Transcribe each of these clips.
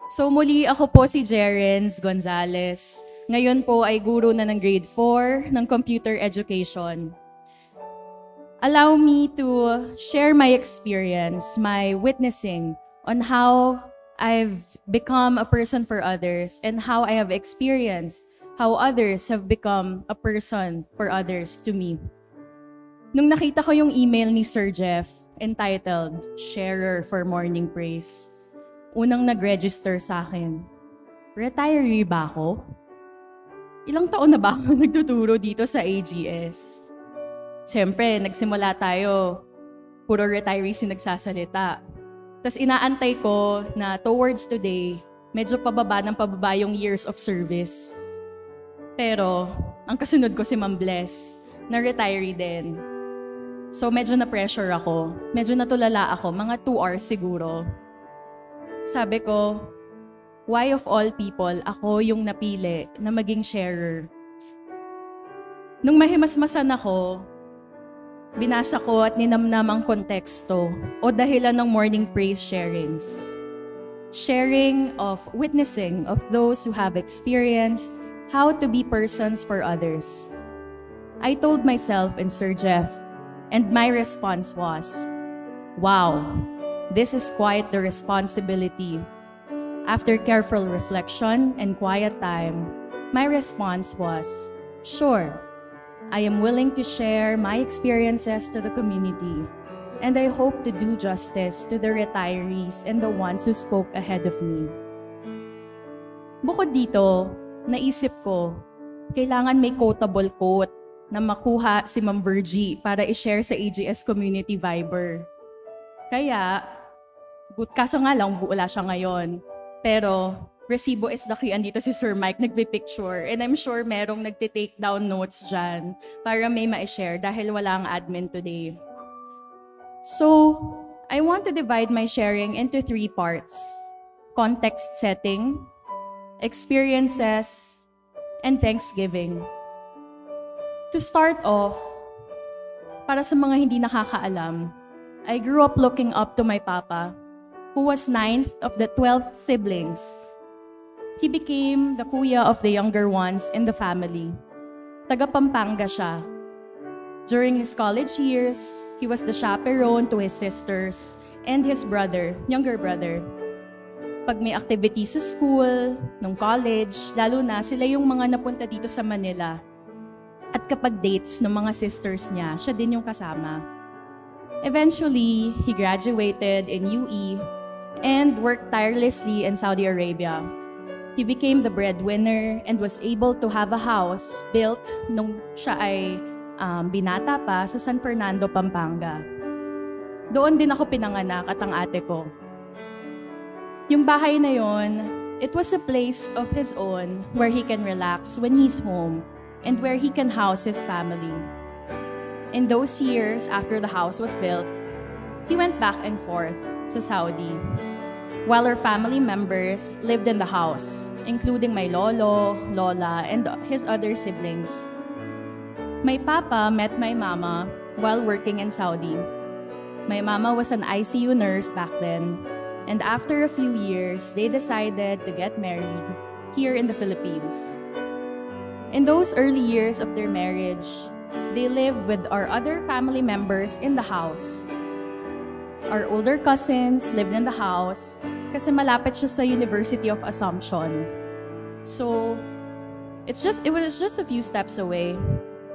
So muli ako po si Jerens Gonzalez. Ngayon po ay guro na ng grade 4 ng computer education. Allow me to share my experience, my witnessing on how I've become a person for others and how I have experienced how others have become a person for others to me. Nung nakita ko yung email ni Sir Jeff entitled Sharer for Morning Praise, unang nag-register sa akin, retiree ba ako? Ilang taon na ba ako nagtuturo dito sa AGS? Siyempre, nagsimula tayo, puro retirees yung nagsasalita. Tapos inaantay ko na towards today, medyo pababa yung years of service. Pero, ang kasunod ko si Ma'am Bless, na retiree din. So medyo na-pressure ako, medyo natulala ako, mga 2 hours siguro. Sabi ko, why of all people, ako yung napili na maging sharer? Nung mahimasmasan ako, binasa ko at ninamnam ang konteksto o dahilan ng morning praise sharings. Sharing of witnessing of those who have experienced how to be persons for others. I told myself and Sir Jeff, and my response was, wow, this is quite the responsibility. After careful reflection and quiet time, my response was, sure, I am willing to share my experiences to the community, and I hope to do justice to the retirees and the ones who spoke ahead of me. Bukod dito, naisip ko, kailangan may quotable quote na makuha si Ma'am Virgie para i-share sa AGS Community Viber. Kaya, kaso nga lang, wala siya ngayon. Pero, resibo is lakian dito si Sir Mike, nagpipicture. And I'm sure merong nagtitake down notes dyan para may ma-share dahil wala ang admin today. So, I want to divide my sharing into 3 parts. Context setting, experiences, and Thanksgiving. To start off, para sa mga hindi nakakaalam, I grew up looking up to my papa, who was 9th of the 12 siblings. He became the kuya of the younger ones in the family. Taga Pampanga siya. During his college years, he was the chaperone to his sisters and his brother, younger brother. Pag may activities sa school, nung college, lalo na sila yung mga napunta dito sa Manila. At kapag dates ng mga sisters niya, siya din yung kasama. Eventually, he graduated in UE and worked tirelessly in Saudi Arabia. He became the breadwinner and was able to have a house built nung siya ay binata pa sa San Fernando, Pampanga. Doon din ako pinanganak at ang ate ko. Yung bahay na yon, it was a place of his own where he can relax when he's home and where he can house his family. In those years after the house was built, he went back and forth to Saudi, while our family members lived in the house, including my lolo, lola, and his other siblings. My papa met my mama while working in Saudi. My mama was an ICU nurse back then, and after a few years, they decided to get married here in the Philippines. In those early years of their marriage, they lived with our other family members in the house. Our older cousins lived in the house kasi malapit siya sa University of Assumption. So, it was just a few steps away.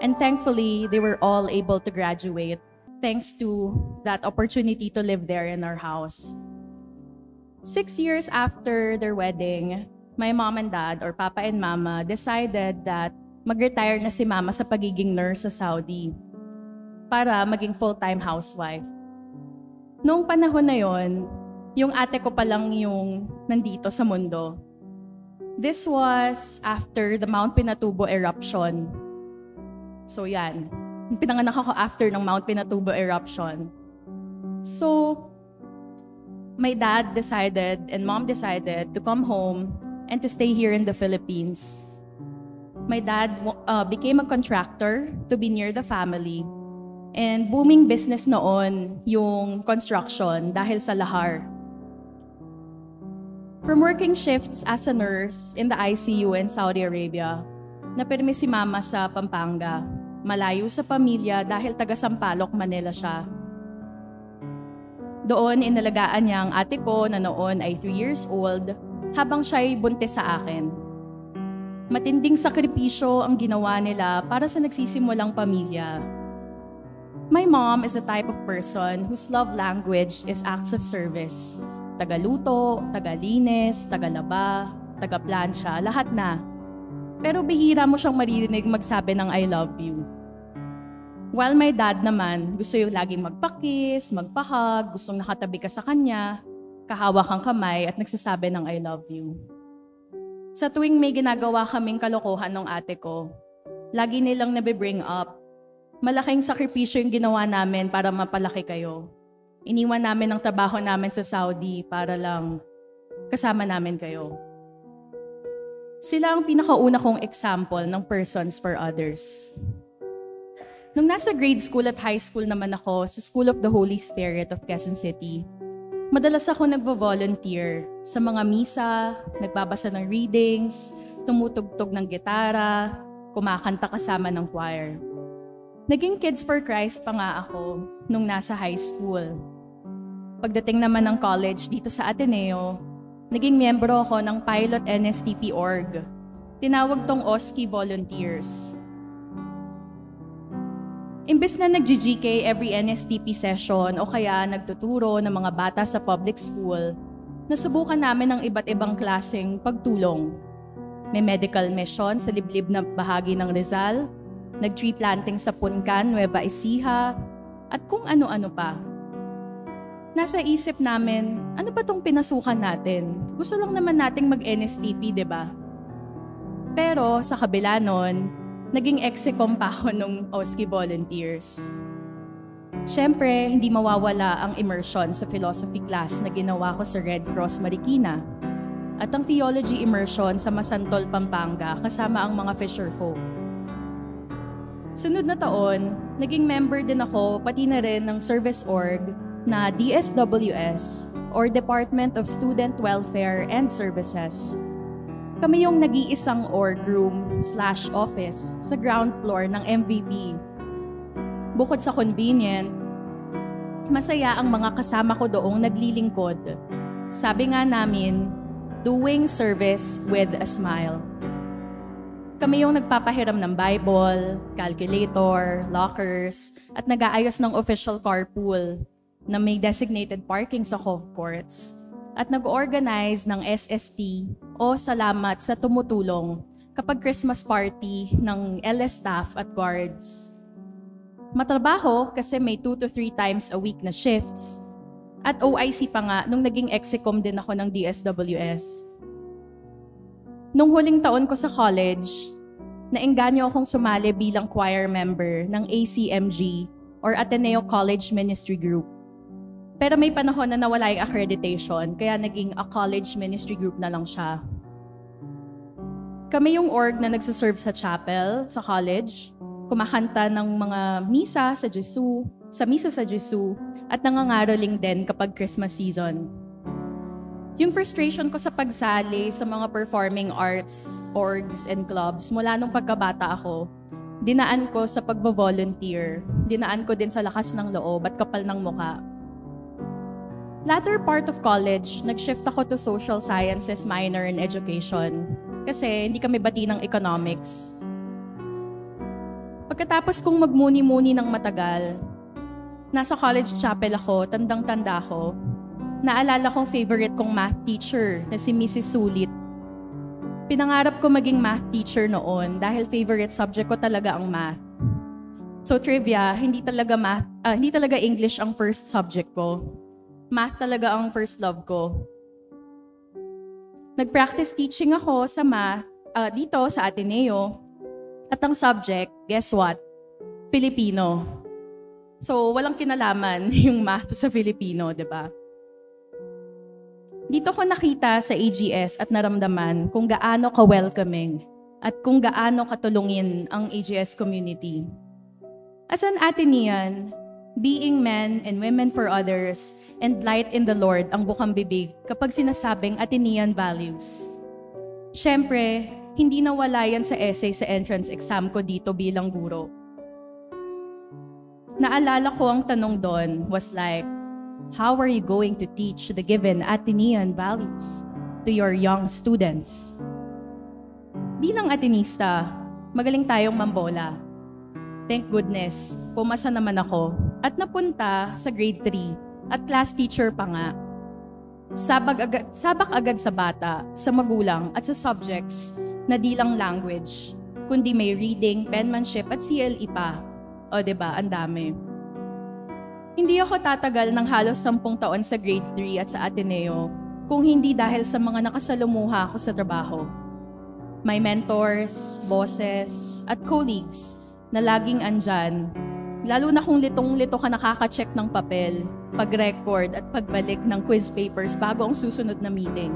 And thankfully, they were all able to graduate thanks to that opportunity to live there in our house. 6 years after their wedding, my mom and dad, or papa and mama, decided that mag-retire na si mama sa pagiging nurse sa Saudi para maging full-time housewife. Noong panahon na yon, yung ate ko pa lang yung nandito sa mundo. This was after the Mount Pinatubo eruption. So yan, pinanganak ako after ng Mount Pinatubo eruption. So, my dad decided and mom decided to come home and to stay here in the Philippines. My dad became a contractor to be near the family. And booming business noon yung construction dahil sa lahar. From working shifts as a nurse in the ICU in Saudi Arabia, napirmi si Mama sa Pampanga, malayo sa pamilya dahil taga Sampaloc, Manila siya. Doon inalagaan niya ang ate ko na noon ay 3 years old habang siya'y buntis sa akin. Matinding sakripisyo ang ginawa nila para sa nagsisimulang pamilya. My mom is a type of person whose love language is acts of service. Tagaluto, tagalinis, tagalaba, tagaplansya, lahat na. Pero bihira mo siyang maririnig magsabi ng I love you. While my dad naman, gusto yung laging magpakis, magpahag, gustong nakatabi ka sa kanya, kahawak ang kamay at nagsasabi ng I love you. Sa tuwing may ginagawa kaming kalokohan ng ate ko, lagi nilang nabibring up, malaking sakripisyo yung ginawa namin para mapalaki kayo. Iniwan namin ang trabaho namin sa Saudi para lang kasama namin kayo. Sila ang pinakauna kong example ng persons for others. Nung nasa grade school at high school naman ako sa School of the Holy Spirit of Quezon City, madalas ako nagvo-volunteer sa mga misa, nagbabasa ng readings, tumutugtog ng gitara, kumakanta kasama ng choir. Naging Kids for Christ pa nga ako nung nasa high school. Pagdating naman ng college dito sa Ateneo, naging miyembro ako ng Pilot NSTP org. Tinawag tong OSCE Volunteers. Imbes na nag-GK every NSTP session o kaya nagtuturo ng mga bata sa public school, nasubukan namin ang iba't ibang klaseng pagtulong. May medical mission sa liblib na bahagi ng Rizal, nag-tree planting sa Puncan, Nueva Ecija, at kung ano-ano pa. Nasa isip namin, ano ba tong pinasukan natin? Gusto lang naman nating mag-NSTP, diba? Pero sa kabila nun, naging execom pa ako nung OSCE Volunteers. Siyempre, hindi mawawala ang immersion sa philosophy class na ginawa ko sa Red Cross Marikina at ang theology immersion sa Masantol, Pampanga kasama ang mga fisherfolk. Sunod na taon, naging member din ako pati na rin ng service org na DSWS or Department of Student Welfare and Services. Kami yung nag-iisang org room/office sa ground floor ng MVP. Bukod sa convenient, masaya ang mga kasama ko doong naglilingkod. Sabi nga namin, doing service with a smile. Kami yung nagpapahiram ng Bible, calculator, lockers, at nag-aayos ng official carpool na may designated parking sa Cove Courts at nag-organize ng SST o Salamat sa Tumutulong kapag Christmas party ng LS staff at guards. Matrabaho kasi may 2 to 3 times a week na shifts at OIC pa nga nung naging execom din ako ng DSWS. Nung huling taon ko sa college, naengganyo akong sumali bilang choir member ng ACMG or Ateneo College Ministry Group. Pero may panahon na nawala yung accreditation, kaya naging a college ministry group na lang siya. Kami yung org na nagsaserve sa chapel, sa college, kumakanta ng mga misa sa Jesu, at nangangaroling din kapag Christmas season. Yung frustration ko sa pagsali sa mga performing arts, orgs, and clubs mula nung pagkabata ako, dinaan ko sa pagbo-volunteer, dinaan ko din sa lakas ng loob at kapal ng muka. Latter part of college, nag-shift ako to social sciences minor in education kasi hindi kami bati ng economics. Pagkatapos kong magmuni-muni ng matagal, nasa college chapel ako, tandang-tanda ko, naalala kong favorite kong math teacher na si Mrs. Sulit. Pinangarap ko maging math teacher noon dahil favorite subject ko talaga ang math. So trivia, hindi talaga English ang first subject ko. Math talaga ang first love ko. Nag-practice teaching ako sa math dito sa Ateneo. At ang subject, guess what? Filipino. So, walang kinalaman yung math sa Filipino, di ba? Dito ko nakita sa AGS at naramdaman kung gaano ka-welcoming at kung gaano katulungin ang AGS community. As an Atenean, Being men and women for others and light in the Lord ang bukang bibig kapag sinasabing Atenean values. Siyempre, hindi nawala yan sa essay sa entrance exam ko dito bilang guro. Naalala ko ang tanong doon was like, how are you going to teach the given Atenean values to your young students? Bilang Atenista, magaling tayong mambola. Thank goodness, pumasa naman ako at napunta sa grade 3 at class teacher pa nga. Sabak agad sa bata, sa magulang at sa subjects na di lang language, kundi may reading, penmanship at CLE pa. O diba, ang dami. Hindi ako tatagal ng halos 10 taon sa grade 3 at sa Ateneo kung hindi dahil sa mga nakasalumuha ko sa trabaho. May mentors, bosses, at colleagues na laging andyan, lalo na kung litong-lito ka nakaka-check ng papel, pag-record at pagbalik ng quiz papers bago ang susunod na meeting.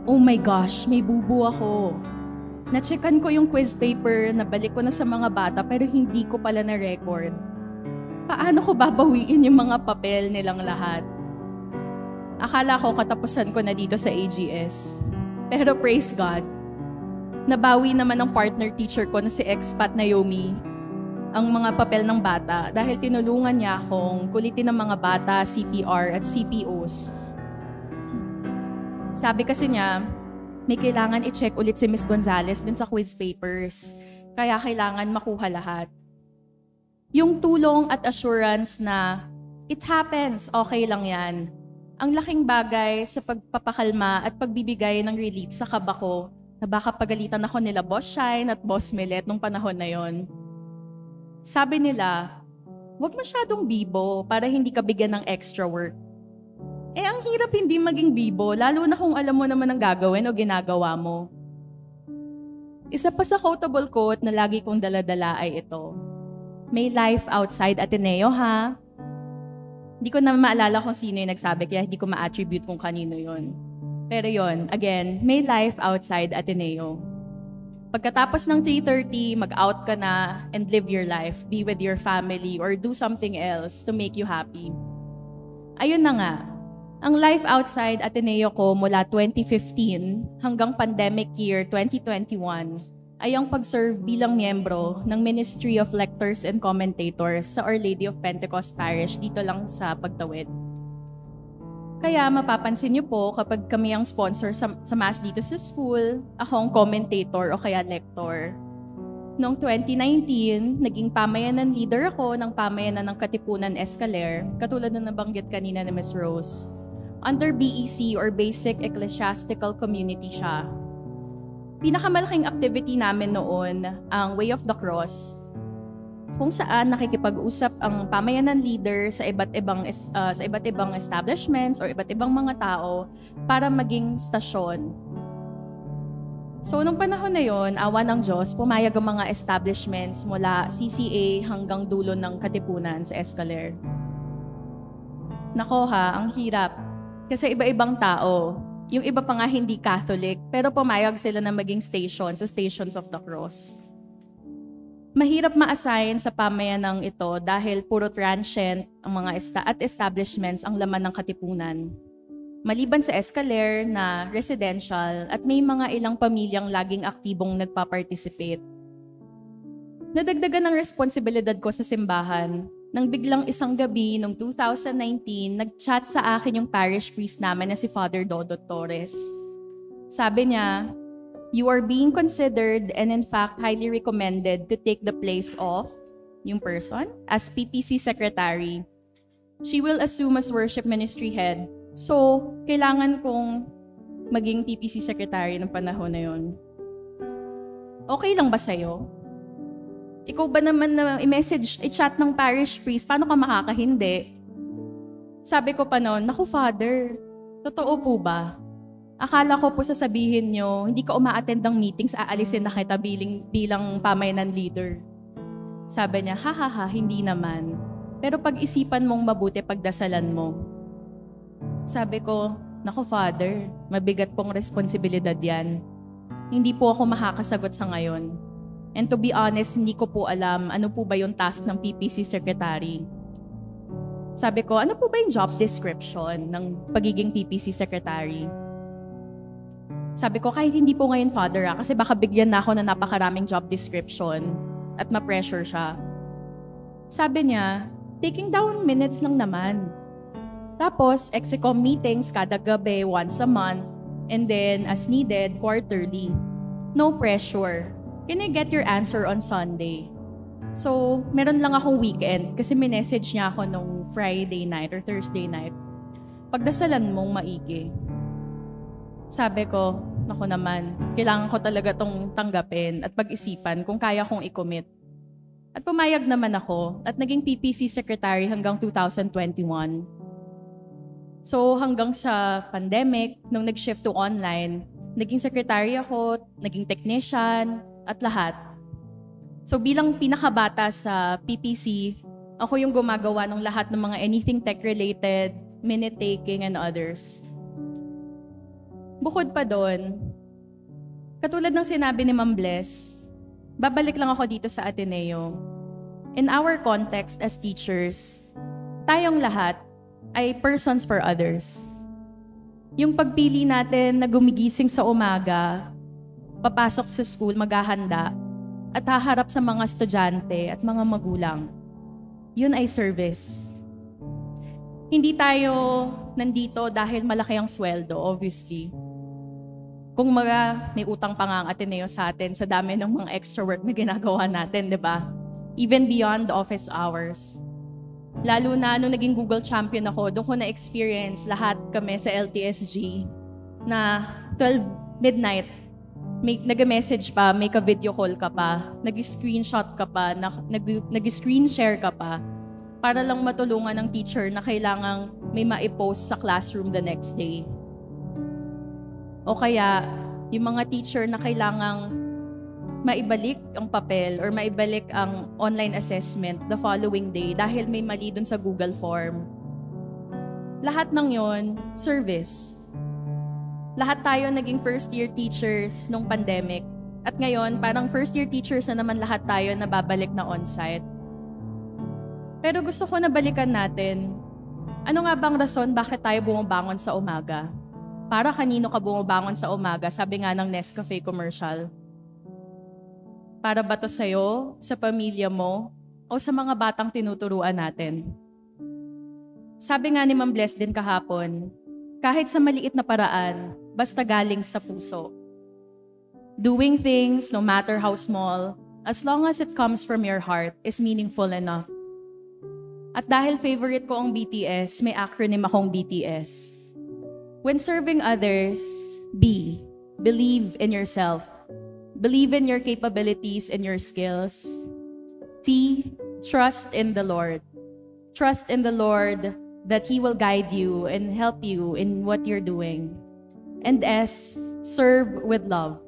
Oh my gosh, may bubu ako. Na-checkan ko yung quiz paper, nabalik ko na sa mga bata pero hindi ko pala na-record. Paano ko babawiin yung mga papel nilang lahat? Akala ko katapusan ko na dito sa AGS. Pero praise God, nabawi naman ng partner teacher ko na si expat Naomi ang mga papel ng bata dahil tinulungan niya akong kulitin ng mga bata, CPR at CPOs. Sabi kasi niya, may kailangan i-check ulit si Miss Gonzales dun sa quiz papers. Kaya kailangan makuha lahat. Yung tulong at assurance na it happens, okay lang yan. Ang laking bagay sa pagpapakalma at pagbibigay ng relief sa kaba ko na baka pagalitan ako nila Boss Shine at Boss Millet nung panahon na yon. Sabi nila, huwag masyadong bibo para hindi ka bigyan ng extra work. Ang hirap hindi maging bibo, lalo na kung alam mo naman ang gagawin o ginagawa mo. Isa pa sa quotable quote na lagi kong daladala ay ito. May life outside Ateneo, ha? Hindi ko na maalala kung sino yung nagsabi, kaya hindi ko ma-attribute kung kanino yon. Pero yon, again, may life outside Ateneo. Pagkatapos ng 3:30, mag-out ka na and live your life. Be with your family or do something else to make you happy. Ayun na nga, ang life outside Ateneo ko mula 2015 hanggang pandemic year 2021 ay ang pag-serve bilang miyembro ng Ministry of Lectors and Commentators sa Our Lady of Pentecost Parish dito lang sa Pagtawid. Kaya mapapansin niyo po kapag kami ang sponsor sa mass dito sa school, ako ang commentator o kaya lector. Noong 2019, naging pamayanan leader ako ng pamayanan ng Katipunan Escalier, katulad na nabanggit kanina ni Ms. Rose. Under BEC or Basic Ecclesiastical Community siya. Pinakamalaking activity namin noon ang Way of the Cross, kung saan nakikipag-usap ang pamayanan leader sa iba't ibang establishments or iba't ibang mga tao para maging stasyon. So nung panahon na yon, awa ng Diyos, pumayag ang mga establishments mula CCA hanggang dulo ng Katipunan sa Escalier. Nako ha, ang hirap. Kasi iba-ibang tao. Yung iba pa nga hindi Catholic, pero pumayag sila na maging station sa Stations of the Cross. Mahirap ma-assign sa pamayanang ito dahil puro transient ang mga establishments ang laman ng Katipunan. Maliban sa Escalier na residential at may mga ilang pamilyang laging aktibong nagpa-participate. Nadagdagan ng responsibilidad ko sa simbahan nang biglang isang gabi noong 2019, nag-chat sa akin yung parish priest namin na si Father Dodot Torres. Sabi niya, "You are being considered and in fact highly recommended to take the place of yung person as PPC Secretary. She will assume as worship ministry head. So, kailangan kong maging PPC Secretary ng panahon na yon. Okay lang ba sa'yo? Ikaw ba naman na i-message, i-chat ng parish priest, paano ka makakahindi?" Sabi ko pa noon, "Naku Father, totoo po ba? Akala ko po sasabihin nyo, hindi ka uma-attend ng meetings, aalisin na kita bilang pamayanan leader." Sabi niya, "Ha, hindi naman. Pero pag-isipan mong mabuti, pagdasalan mo." Sabi ko, "Naku Father, mabigat pong responsibilidad yan. Hindi po ako makakasagot sa ngayon. And to be honest, hindi ko po alam ano po ba yung task ng PPC Secretary. Sabi ko, ano po ba yung job description ng pagiging PPC Secretary? Sabi ko, kahit hindi po ngayon, Father, kasi baka bigyan na ako na napakaraming job description at ma-pressure siya. Sabi niya, taking down minutes lang naman. Tapos, execom meetings kada gabi, once a month, and then, as needed, quarterly. No pressure. Can I get your answer on Sunday? So, meron lang akong weekend kasi minessage niya ako nung Friday night or Thursday night. Pagdasalan mong maigi. Sabi ko, naku naman, kailangan ko talaga tong tanggapin at pag-isipan kung kaya kong i-commit. At pumayag naman ako at naging PPC Secretary hanggang 2021. So hanggang sa pandemic, nung nag-shift to online, naging secretary ako, naging technician, at lahat. So bilang pinakabata sa PPC, ako yung gumagawa ng lahat ng mga anything tech-related, minute-taking, and others. Bukod pa doon, katulad ng sinabi ni Ma'am Bless, babalik lang ako dito sa Ateneo. In our context as teachers, tayong lahat ay persons for others. Yung pagpili natin na gumigising sa umaga, papasok sa school, maghahanda, at haharap sa mga estudyante at mga magulang. Yun ay service. Hindi tayo nandito dahil malaki ang sweldo, obviously. Kung may utang pa nga ang Ateneo sa atin sa dami ng mga extra work na ginagawa natin, di ba? Even beyond office hours. Lalo na nung naging Google champion ako, doon ko na-experience lahat kami sa LTSG na 12 midnight, nag-message pa, may ka-video call ka pa, nag-screenshot ka pa, nag-screen share ka pa para lang matulungan ng teacher na kailangang may ma-post sa classroom the next day. O kaya, yung mga teacher na kailangang maibalik ang papel or maibalik ang online assessment the following day dahil may mali dun sa Google form. Lahat ng yon, service. Lahat tayo naging first-year teachers nung pandemic. At ngayon, parang first-year teachers na naman lahat tayo na babalik na on-site. Pero gusto ko na balikan natin, ano nga bang rason bakit tayo bumabangon sa umaga? Para kanino ka bumabangon sa umaga? Sabi nga ng Nescafe commercial. Para ba to sa'yo, sa pamilya mo, o sa mga batang tinuturuan natin? Sabi nga ni Ma'am Bless din kahapon, kahit sa maliit na paraan, basta galing sa puso. Doing things, no matter how small, as long as it comes from your heart, is meaningful enough. At dahil favorite ko ang BTS, may acronym akong BTS. When serving others, believe in yourself. Believe in your capabilities and your skills. T, trust in the Lord. Trust in the Lord that He will guide you and help you in what you're doing. And S, serve with love.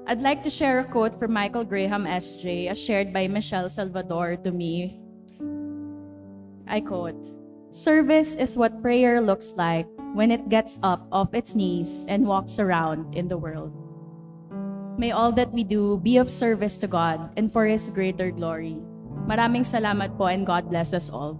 I'd like to share a quote from Michael Graham, SJ, as shared by Michelle Salvador to me. I quote, "Service is what prayer looks like when it gets up off its knees and walks around in the world." May all that we do be of service to God and for His greater glory. Maraming salamat po and God bless us all.